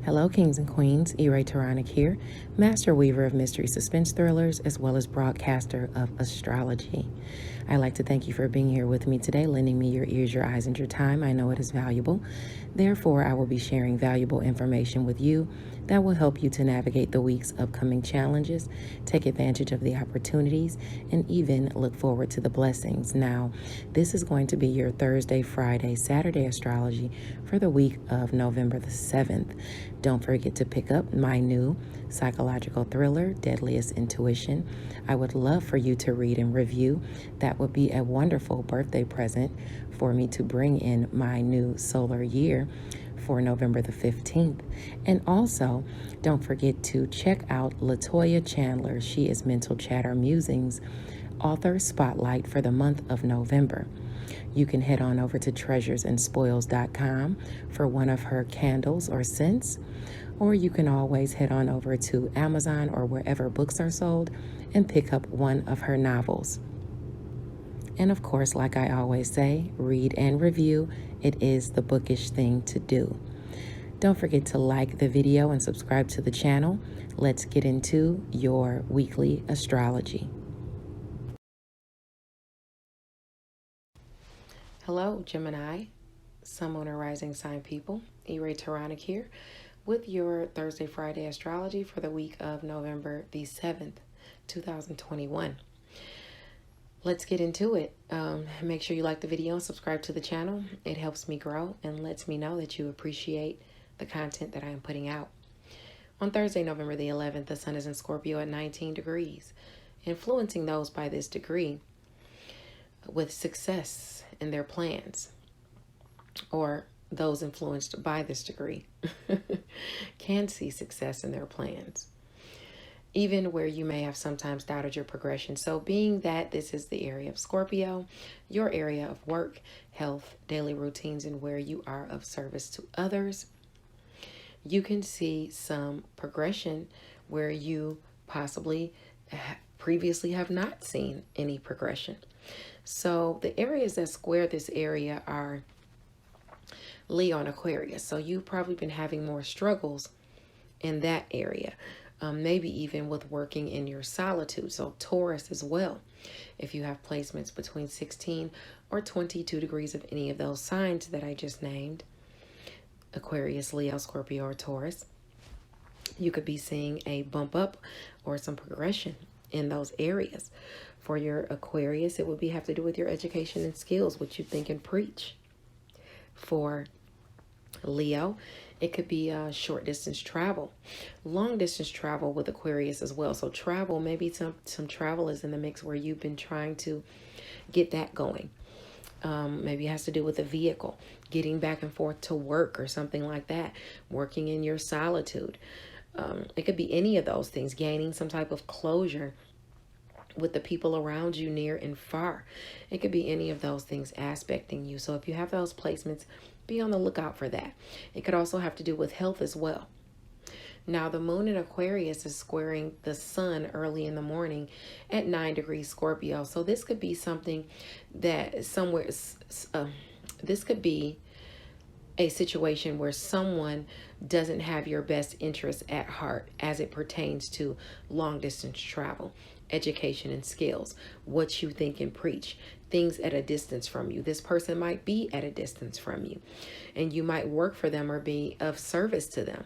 Hello, kings and queens. Taronic here, master weaver of mystery suspense thrillers, as well as broadcaster of astrology. I'd like to thank you for being here with me today, lending me your ears, your eyes, and your time. I know it is valuable. Therefore, I will be sharing valuable information with you that will help you to navigate the week's upcoming challenges, take advantage of the opportunities, and even look forward to the blessings. Now, this is going to be your Thursday, Friday, Saturday astrology for the week of November the 7th. Don't forget to pick up my new psychological thriller, Deadliest Intuition. I would love for you to read and review. That would be a wonderful birthday present for me to bring in my new solar year for November the 15th. And also, don't forget to check out Latoya Chandler. She is Mental Chatter Musings author spotlight for the month of November. You can head on over to treasuresandspoils.com for one of her candles or scents, or you can always head on over to Amazon or wherever books are sold and pick up one of her novels. And of course, like I always say, read and review. It is the bookish thing to do. Don't forget to like the video and subscribe to the channel. Let's get into your weekly astrology. Hello, Gemini, Sun, Moon, and Rising sign people. Taronic here with your Thursday, Friday astrology for the week of November the 7th, 2021. Let's get into it. Make sure you like the video and subscribe to the channel. It helps me grow and lets me know that you appreciate the content that I am putting out. On Thursday, November the 11th, the sun is in Scorpio at 19 degrees, influencing those by this degree with success in their plans, or those influenced by this degree can see success in their plans, even where you may have sometimes doubted your progression. So being that this is the area of Scorpio, your area of work, health, daily routines, and where you are of service to others, you can see some progression where you possibly previously have not seen any progression. So the areas that square this area are Leo and Aquarius. So you've probably been having more struggles in that area. Maybe even with working in your solitude. So Taurus as well. If you have placements between 16 or 22 degrees of any of those signs that I just named, Aquarius, Leo, Scorpio, or Taurus, you could be seeing a bump up or some progression in those areas. For your Aquarius, it would have to do with your education and skills, what you think and preach. For Leo, it could be short distance travel, long distance travel with Aquarius as well. So travel, maybe some travel is in the mix where you've been trying to get that going. Maybe it has to do with a vehicle, getting back and forth to work or something like that, working in your solitude. It could be any of those things, gaining some type of closure with the people around you near and far. It could be any of those things aspecting you. So if you have those placements, be on the lookout for that. It could also have to do with health as well. Now, the moon in Aquarius is squaring the sun early in the morning at 9 degrees Scorpio. So this could be something that somewhere, this could be a situation where someone doesn't have your best interests at heart as it pertains to long distance travel, education and skills, what you think and preach, things at a distance from you. This person might be at a distance from you, and you might work for them or be of service to them.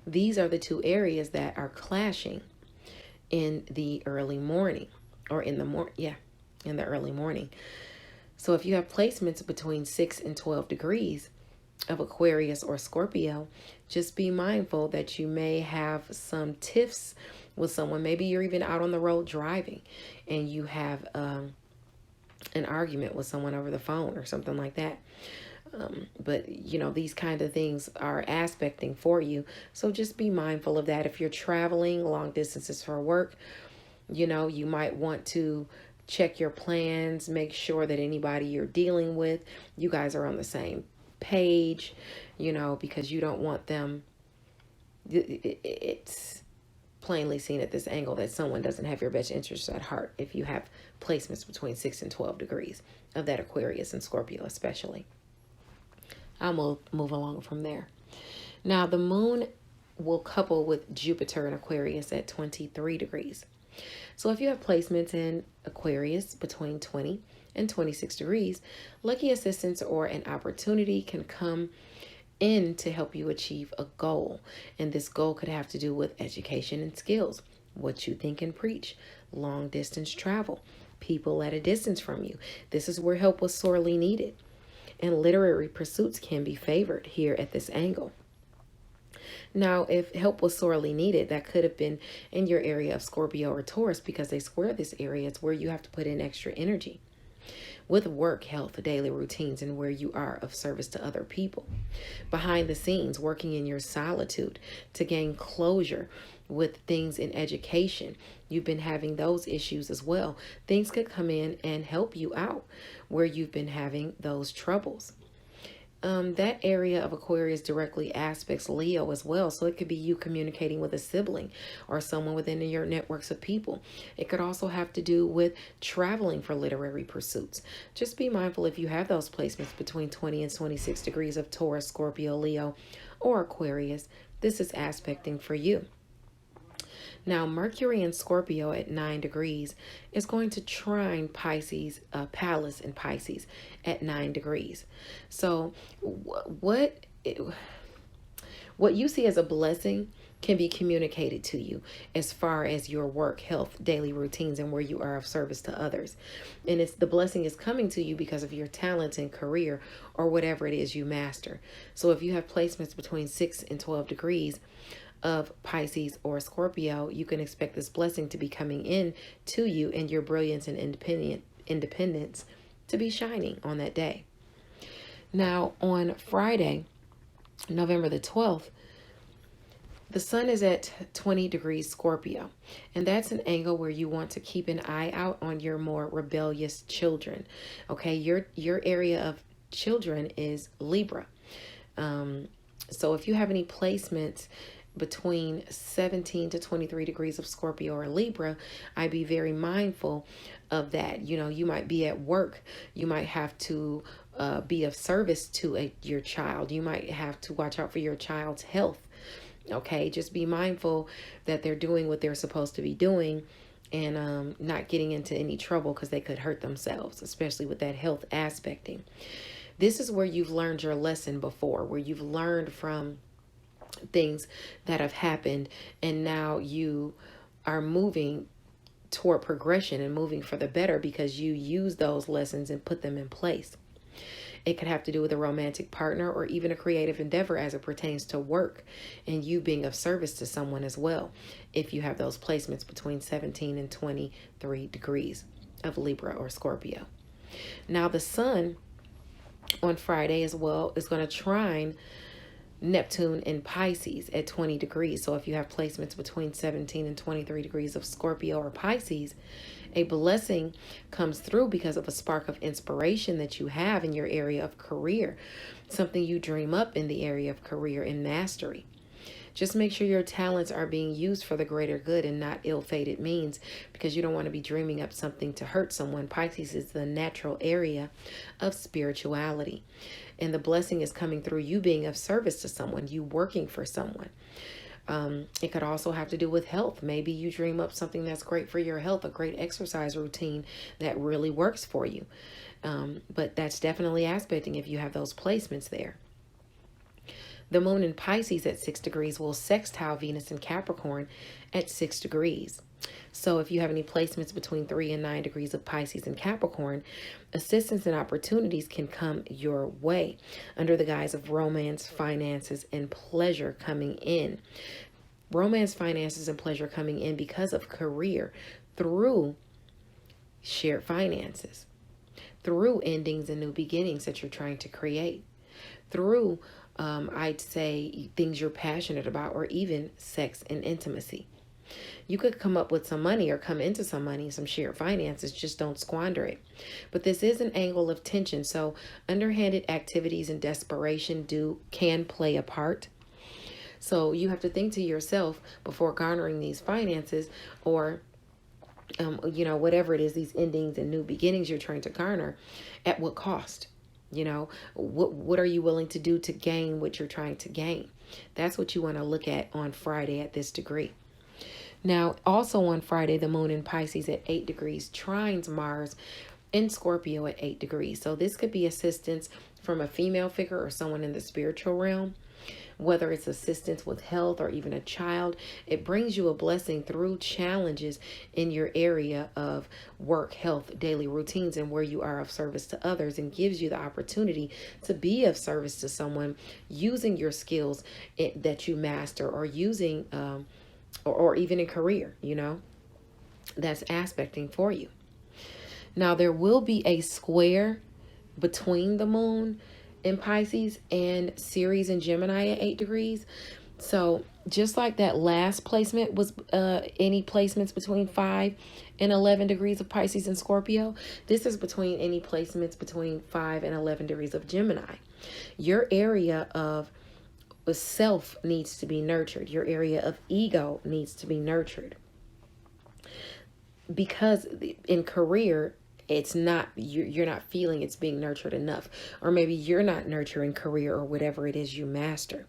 These are the two areas that are clashing in the early morning, or in the early morning. So if you have placements between 6 and 12 degrees of Aquarius or Scorpio, just be mindful that you may have some tiffs with someone. Maybe you're even out on the road driving and you have an argument with someone over the phone or something like that. But, you know, these kind of things are aspecting for you. So just be mindful of that. If you're traveling long distances for work, you know, you might want to check your plans, make sure that anybody you're dealing with, you guys are on the same page, you know, because you don't want them, it's plainly seen at this angle that someone doesn't have your best interests at heart if you have placements between 6 and 12 degrees of that Aquarius and Scorpio especially. I'll move along from there. Now, the moon will couple with Jupiter in Aquarius at 23 degrees. So if you have placements in Aquarius between 20 and 26 degrees, lucky assistance or an opportunity can come in to help you achieve a goal. And this goal could have to do with education and skills, what you think and preach, long distance travel, people at a distance from you. This is where help was sorely needed. And literary pursuits can be favored here at this angle. Now, if help was sorely needed, that could have been in your area of Scorpio or Taurus, because they square this area. It's where you have to put in extra energy with work, health, daily routines, and where you are of service to other people. Behind the scenes, working in your solitude to gain closure with things in education. You've been having those issues as well. Things could come in and help you out where you've been having those troubles. That area of Aquarius directly aspects Leo as well. So it could be you communicating with a sibling or someone within your networks of people. It could also have to do with traveling for literary pursuits. Just be mindful if you have those placements between 20 and 26 degrees of Taurus, Scorpio, Leo, or Aquarius. This is aspecting for you. Now, Mercury in Scorpio at 9 degrees is going to trine Pisces, Pallas in Pisces at 9 degrees. So what you see as a blessing can be communicated to you as far as your work, health, daily routines, and where you are of service to others. And the blessing is coming to you because of your talent and career or whatever it is you master. So if you have placements between 6 and 12 degrees of Pisces or Scorpio, you can expect this blessing to be coming in to you and your brilliance and independence to be shining on that day. Now, on Friday, November the 12th, the sun is at 20 degrees Scorpio, and that's an angle where you want to keep an eye out on your more rebellious children. Okay, your area of children is Libra. So if you have any placements between 17 to 23 degrees of Scorpio or Libra, I'd be very mindful of that. You know, you might be at work. You might have to be of service to your child. You might have to watch out for your child's health. Okay, just be mindful that they're doing what they're supposed to be doing and not getting into any trouble because they could hurt themselves, especially with that health aspecting. This is where you've learned your lesson before, where you've learned from things that have happened, and now you are moving toward progression and moving for the better because you use those lessons and put them in place. It could have to do with a romantic partner or even a creative endeavor as it pertains to work and you being of service to someone as well, if you have those placements between 17 and 23 degrees of Libra or Scorpio. Now, the sun on Friday as well is going to trine Neptune in Pisces at 20 degrees. So if you have placements between 17 and 23 degrees of Scorpio or Pisces, a blessing comes through because of a spark of inspiration that you have in your area of career, something you dream up in the area of career and mastery. Just make sure your talents are being used for the greater good and not ill-fated means, because you don't want to be dreaming up something to hurt someone. Pisces is the natural area of spirituality. And the blessing is coming through you being of service to someone, you working for someone. It could also have to do with health. Maybe you dream up something that's great for your health, a great exercise routine that really works for you. But that's definitely aspecting if you have those placements there. The moon in Pisces at 6 degrees will sextile Venus in Capricorn at 6 degrees. So if you have any placements between 3 and 9 degrees of Pisces and Capricorn, assistance and opportunities can come your way under the guise of romance, finances, and pleasure coming in. Romance, finances, and pleasure coming in because of career through shared finances, through endings and new beginnings that you're trying to create, through I'd say things you're passionate about, or even sex and intimacy. You could come up with some money or come into some money, some shared finances, just don't squander it. But this is an angle of tension, so underhanded activities and desperation can play a part. So you have to think to yourself before garnering these finances or whatever it is, these endings and new beginnings you're trying to garner, at what cost? You know, what are you willing to do to gain what you're trying to gain? That's what you want to look at on Friday at this degree. Now, also on Friday, the moon in Pisces at 8 degrees trines Mars in Scorpio at 8 degrees. So this could be assistance from a female figure or someone in the spiritual realm, whether it's assistance with health or even a child. It brings you a blessing through challenges in your area of work, health, daily routines, and where you are of service to others, and gives you the opportunity to be of service to someone using your skills that you master, or using or even in career, that's aspecting for you. Now, there will be a square between the moon in Pisces and Ceres and Gemini at 8 degrees. So just like that last placement was any placements between 5 and 11 degrees of Pisces and Scorpio, this is between any placements between 5 and 11 degrees of Gemini. Your area of self needs to be nurtured. Your area of ego needs to be nurtured. Because in career, it's not, you're not feeling it's being nurtured enough, or maybe you're not nurturing career or whatever it is you master.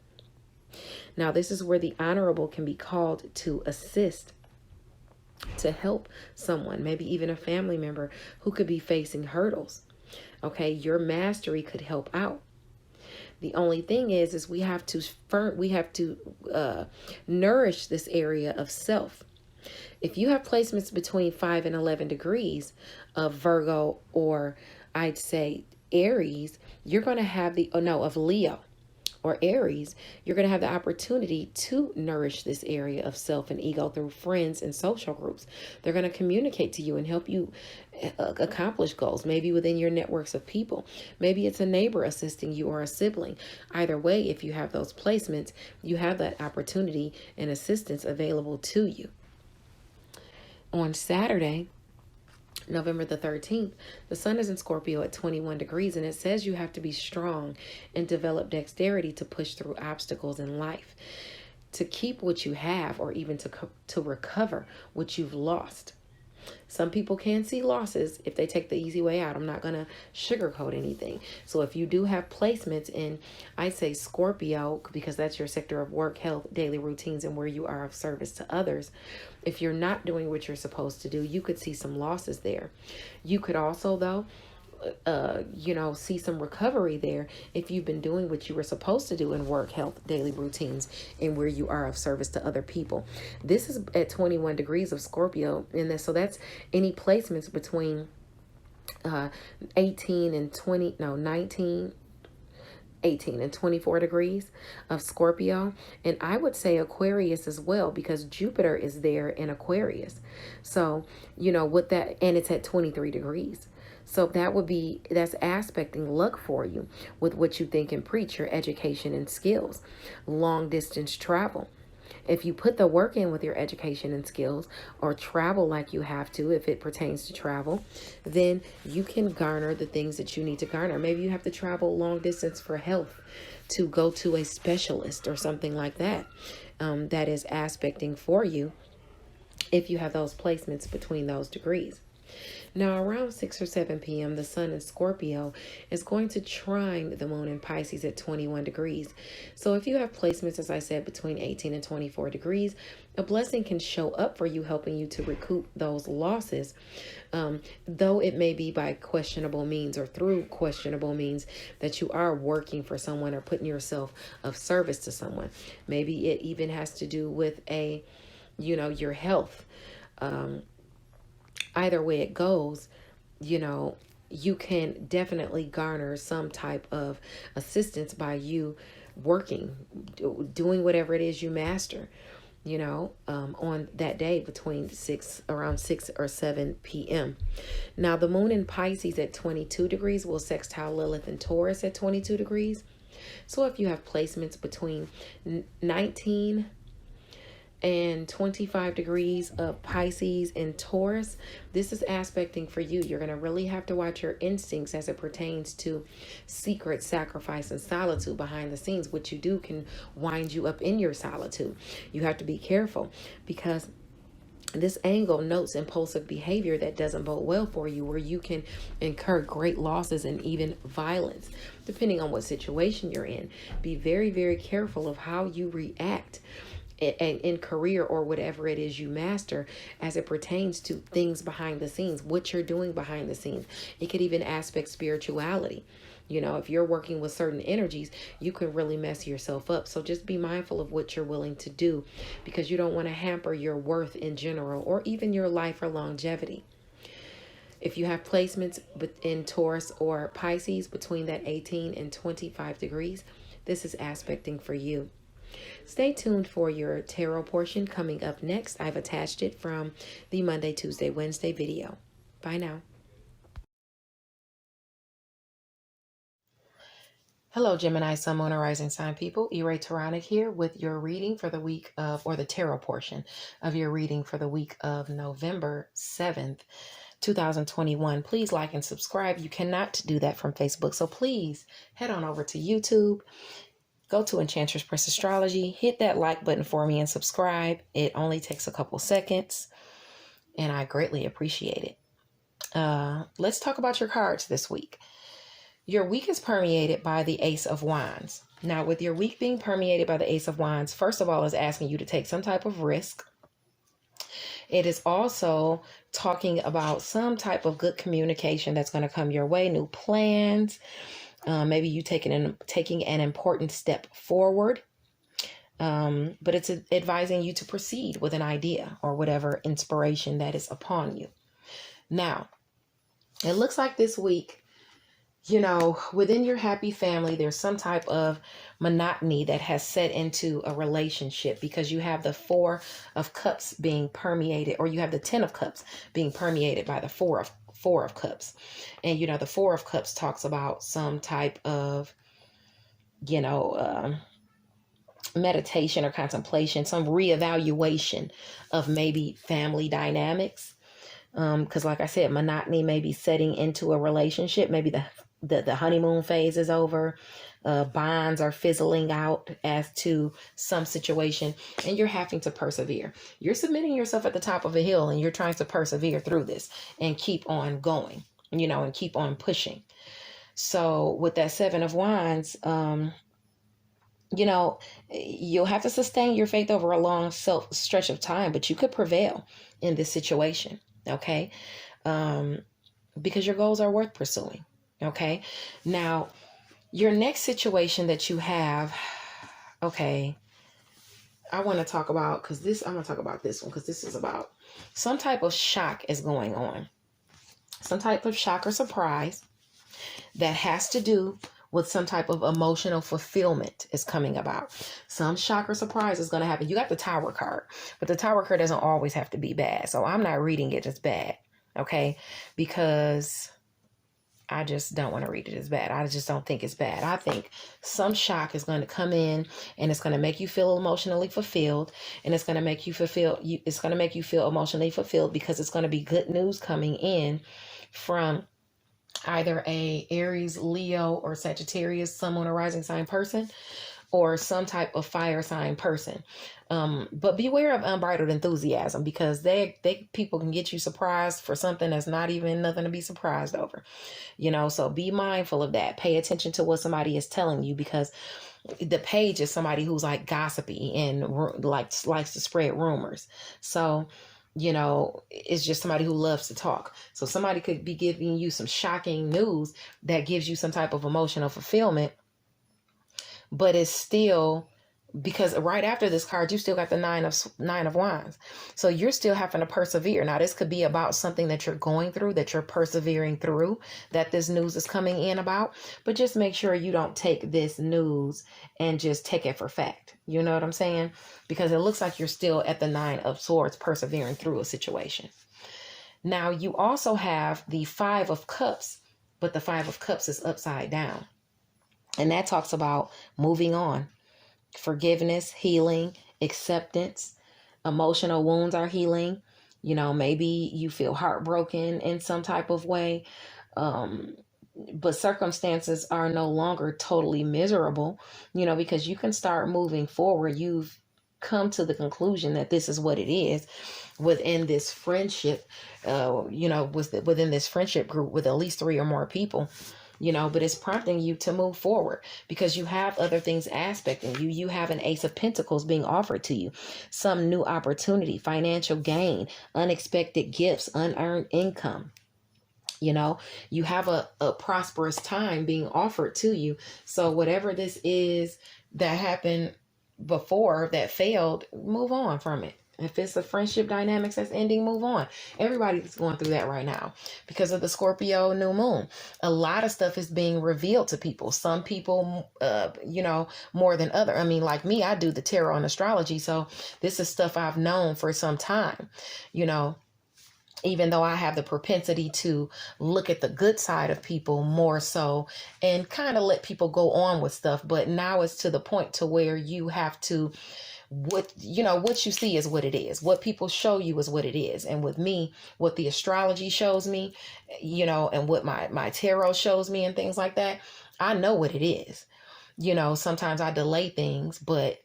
Now, this is where the honorable can be called to assist, to help someone, maybe even a family member who could be facing hurdles. Okay, your mastery could help out. The only thing is we have to nourish this area of self. If you have placements between 5 and 11 degrees of Virgo, or I'd say Aries, you're going to have of Leo or Aries, you're going to have the opportunity to nourish this area of self and ego through friends and social groups. They're going to communicate to you and help you accomplish goals, maybe within your networks of people. Maybe it's a neighbor assisting you, or a sibling. Either way, if you have those placements, you have that opportunity and assistance available to you. On Saturday, November the 13th, the sun is in Scorpio at 21 degrees, and it says you have to be strong and develop dexterity to push through obstacles in life, to keep what you have, or even to recover what you've lost. Some people can see losses if they take the easy way out. I'm not going to sugarcoat anything. So if you do have placements in, I say Scorpio, because that's your sector of work, health, daily routines, and where you are of service to others, if you're not doing what you're supposed to do, you could see some losses there. You could also, though, see some recovery there if you've been doing what you were supposed to do in work, health, daily routines, and where you are of service to other people. This is at 21 degrees of Scorpio, and so that's any placements between 18 and 24 degrees of Scorpio. And I would say Aquarius as well, because Jupiter is there in Aquarius. So, with that, and it's at 23 degrees. So that's aspecting luck for you with what you think and preach, your education and skills, long distance travel. If you put the work in with your education and skills, or travel like you have to, if it pertains to travel, then you can garner the things that you need to garner. Maybe you have to travel long distance for health, to go to a specialist or something like that. That is aspecting for you if you have those placements between those degrees. Now, around 6 or 7 p.m., the sun in Scorpio is going to trine the moon in Pisces at 21 degrees. So if you have placements, as I said, between 18 and 24 degrees, a blessing can show up for you, helping you to recoup those losses, though it may be by questionable means, or through questionable means, that you are working for someone or putting yourself of service to someone. Maybe it even has to do with your health. Either way it goes, you can definitely garner some type of assistance by you working, doing whatever it is you master, on that day between around 6 or 7 p.m. Now, the moon in Pisces at 22 degrees will sextile Lilith and Taurus at 22 degrees. So if you have placements between 19 and 25 degrees of Pisces and Taurus, this is aspecting for you. You're going to really have to watch your instincts as it pertains to secret sacrifice and solitude behind the scenes. What you do can wind you up in your solitude. You have to be careful, because This angle notes impulsive behavior that doesn't bode well for you, where you can incur great losses and even violence, depending on what situation you're in. Be very, very careful of how you react in career or whatever it is you master, as it pertains to things behind the scenes, what you're doing behind the scenes. It could even aspect spirituality. You know, if you're working with certain energies, you can really mess yourself up. So just be mindful of what you're willing to do, because you don't want to hamper your worth in general, or even your life or longevity. If you have placements in Taurus or Pisces between that 18 and 25 degrees, this is aspecting for you. Stay tuned for your tarot portion coming up next. I've attached it from the Monday, Tuesday, Wednesday video. Bye now. Hello, Gemini, Sun, Moon, and Rising Sign people. Taronic here with your reading for the week of, or the tarot portion of your reading for the week of November 7th, 2021. Please like and subscribe. You cannot do that from Facebook. So please head on over to YouTube. Go to Enchantress Princess Astrology. Hit that like button for me and subscribe. It only takes a couple seconds, and I greatly appreciate it. Let's talk about your cards this week. Your week is permeated by the Ace of Wands. Now, with your week being permeated by the Ace of Wands, first of all, is asking you to take some type of risk. It is also talking about some type of good communication that's going to come your way, new plans. Maybe you taking an important step forward. But it's advising you to proceed with an idea or whatever inspiration that is upon you. Now, it looks like this week, you know, within your happy family, there's some type of monotony that has set into a relationship, because you have the Four of Cups being permeated, or you have the Ten of Cups being permeated by the Four of Cups. And, you know, the Four of Cups talks about some type of, you know, meditation or contemplation, some reevaluation of maybe family dynamics. Because like I said, monotony may be setting into a relationship. Maybe the honeymoon phase is over. Bonds are fizzling out as to some situation, and you're having to persevere. You're submitting yourself at the top of a hill, and you're trying to persevere through this and keep on going, you know, and keep on pushing. So with that Seven of Wands, you know, you'll have to sustain your faith over a long stretch of time, but you could prevail in this situation. Okay. Because your goals are worth pursuing. Okay. Now, your next situation that you have, okay, I want to talk about, I'm going to talk about this one, because this is about some type of shock is going on. Some type of shock or surprise that has to do with some type of emotional fulfillment is coming about. Some shock or surprise is going to happen. You got the Tower card, but the Tower card doesn't always have to be bad. So I'm not reading it as bad, okay? Because I just don't want to read it as bad. I just don't think it's bad. I think some shock is going to come in, and it's going to make you feel emotionally fulfilled, and it's going to make you feel emotionally fulfilled, because it's going to be good news coming in from either a Aries, Leo, or Sagittarius, Sun, Moon, or Rising sign person, or some type of fire sign person. But beware of unbridled enthusiasm, because people can get you surprised for something that's not even nothing to be surprised over. You know, so be mindful of that. Pay attention to what somebody is telling you, because the Page is somebody who's like gossipy and likes to spread rumors. So, you know, it's just somebody who loves to talk. So somebody could be giving you some shocking news that gives you some type of emotional fulfillment, but it's still, because right after this card, you still got the Nine of Wands. So you're still having to persevere. Now, this could be about something that you're going through, that you're persevering through, that this news is coming in about. But just make sure you don't take this news and just take it for fact. You know what I'm saying? Because it looks like you're still at the Nine of Swords, persevering through a situation. Now, you also have the Five of Cups, but the Five of Cups is upside down. And that talks about moving on. Forgiveness, healing, acceptance. Emotional wounds are healing. You know, maybe you feel heartbroken in some type of way, but circumstances are no longer totally miserable, you know, because you can start moving forward. You've come to the conclusion that this is what it is within this friendship, within this friendship group with at least 3 or more people, but it's prompting you to move forward because you have other things aspecting you. You have an Ace of Pentacles being offered to you, some new opportunity, financial gain, unexpected gifts, unearned income. You have a prosperous time being offered to you. So whatever this is that happened before that failed, move on from it. If it's a friendship dynamics that's ending, move on. Everybody's going through that right now because of the Scorpio new moon. A lot of stuff is being revealed to people. Some people, more than other. I mean, like me, I do the tarot and astrology. So this is stuff I've known for some time, even though I have the propensity to look at the good side of people more so and kind of let people go on with stuff. But now it's to the point to where you have to, what you see is what it is. What people show you is what it is. And with me, what the astrology shows me, and what my tarot shows me and things like that, I know what it is. Sometimes I delay things, but,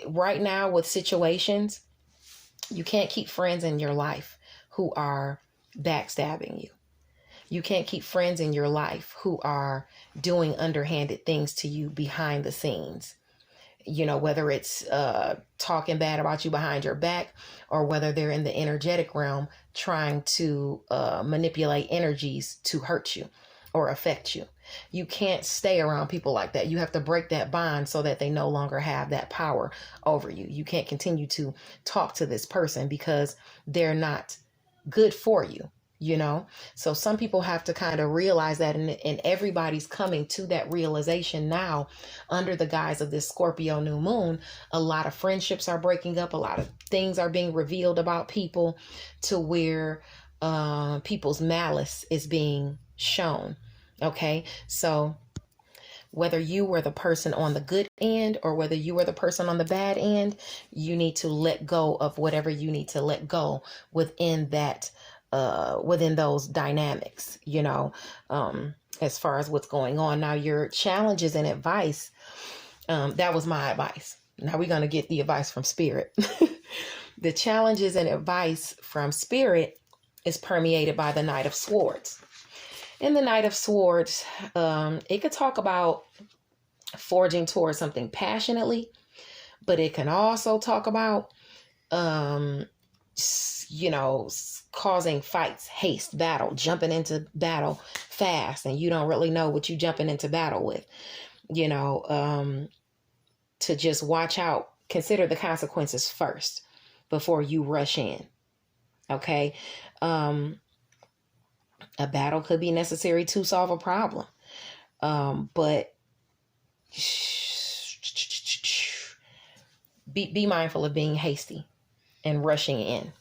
right now with situations, you can't keep friends in your life who are backstabbing you. You can't keep friends in your life who are doing underhanded things to you behind the scenes. Whether it's talking bad about you behind your back or whether they're in the energetic realm trying to manipulate energies to hurt you or affect you. You can't stay around people like that. You have to break that bond so that they no longer have that power over you. You can't continue to talk to this person because they're not good for you, So some people have to kind of realize that, and everybody's coming to that realization now under the guise of this Scorpio new moon. A lot of friendships are breaking up. A lot of things are being revealed about people to where people's malice is being shown. Okay, so whether you were the person on the good end or whether you were the person on the bad end, you need to let go of whatever you need to let go within that, within those dynamics, as far as what's going on. Now, your challenges and advice, that was my advice. Now we're going to get the advice from Spirit. The challenges and advice from Spirit is permeated by the Knight of Swords. In the Knight of Swords, it could talk about forging towards something passionately, but it can also talk about, causing fights, haste, battle, jumping into battle fast, and you don't really know what you're jumping into battle with, to just watch out, consider the consequences first before you rush in. Okay. A battle could be necessary to solve a problem. But be mindful of being hasty and rushing in.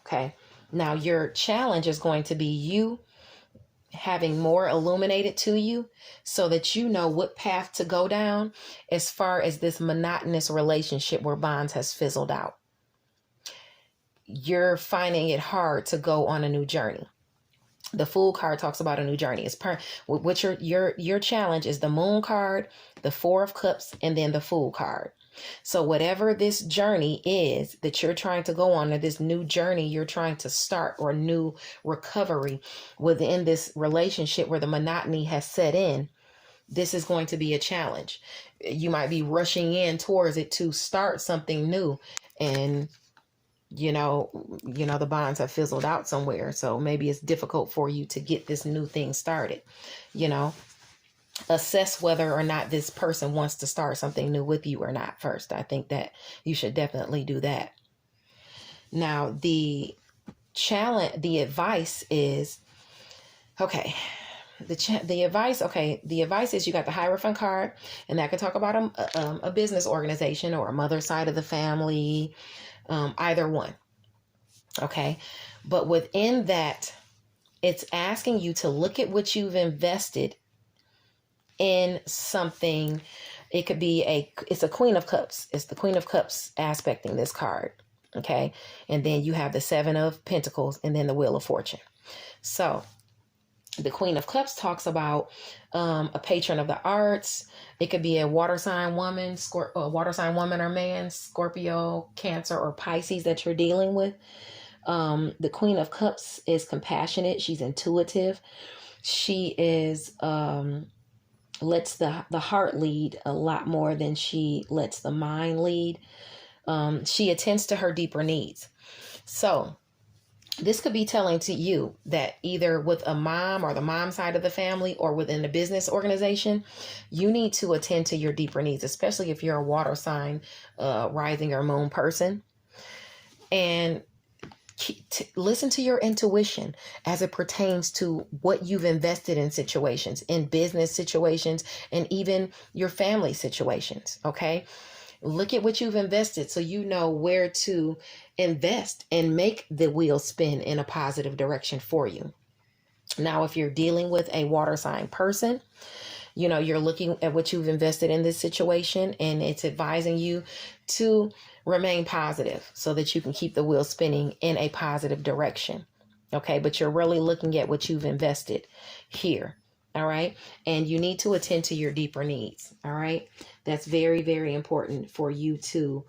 Okay. Now your challenge is going to be you having more illuminated to you so that you know what path to go down as far as this monotonous relationship where bonds has fizzled out. You're finding it hard to go on a new journey. The Fool card talks about a new journey. What your challenge is the Moon card, the Four of Cups, and then the Fool card. So whatever this journey is that you're trying to go on, or this new journey you're trying to start, or new recovery within this relationship where the monotony has set in, this is going to be a challenge. You might be rushing in towards it to start something new, and the bonds have fizzled out somewhere. So maybe it's difficult for you to get this new thing started. Assess whether or not this person wants to start something new with you or not first. I think that you should definitely do that. Now, the advice is, okay, the advice is you got the Hierophant card, and that could talk about a business organization or a mother's side of the family, either one. Okay. But within that, it's asking you to look at what you've invested in something. It could be it's a Queen of Cups. It's the Queen of Cups aspecting this card. Okay. And then you have the Seven of Pentacles and then the Wheel of Fortune. So The Queen of Cups talks about a patron of the arts. It could be a water sign woman, or man, Scorpio, Cancer, or Pisces that you're dealing with. The Queen of Cups is compassionate. She's intuitive. She is lets the heart lead a lot more than she lets the mind lead. She attends to her deeper needs. So this could be telling to you that either with a mom or the mom side of the family or within the business organization, you need to attend to your deeper needs, especially if you're a water sign, rising or moon person. And listen to your intuition as it pertains to what you've invested in situations, in business situations, and even your family situations. Okay. Look at what you've invested so you know where to invest and make the wheel spin in a positive direction for you. Now, if you're dealing with a water sign person, you know, you're looking at what you've invested in this situation and it's advising you to remain positive so that you can keep the wheel spinning in a positive direction. Okay, but you're really looking at what you've invested here. All right. And you need to attend to your deeper needs. All right. That's very, very important for you to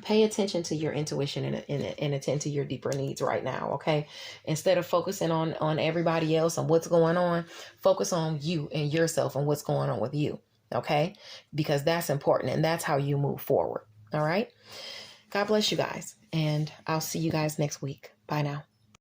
pay attention to your intuition and attend to your deeper needs right now. Okay. Instead of focusing on everybody else and what's going on, focus on you and yourself and what's going on with you. Okay. Because that's important and that's how you move forward. All right. God bless you guys. And I'll see you guys next week. Bye now.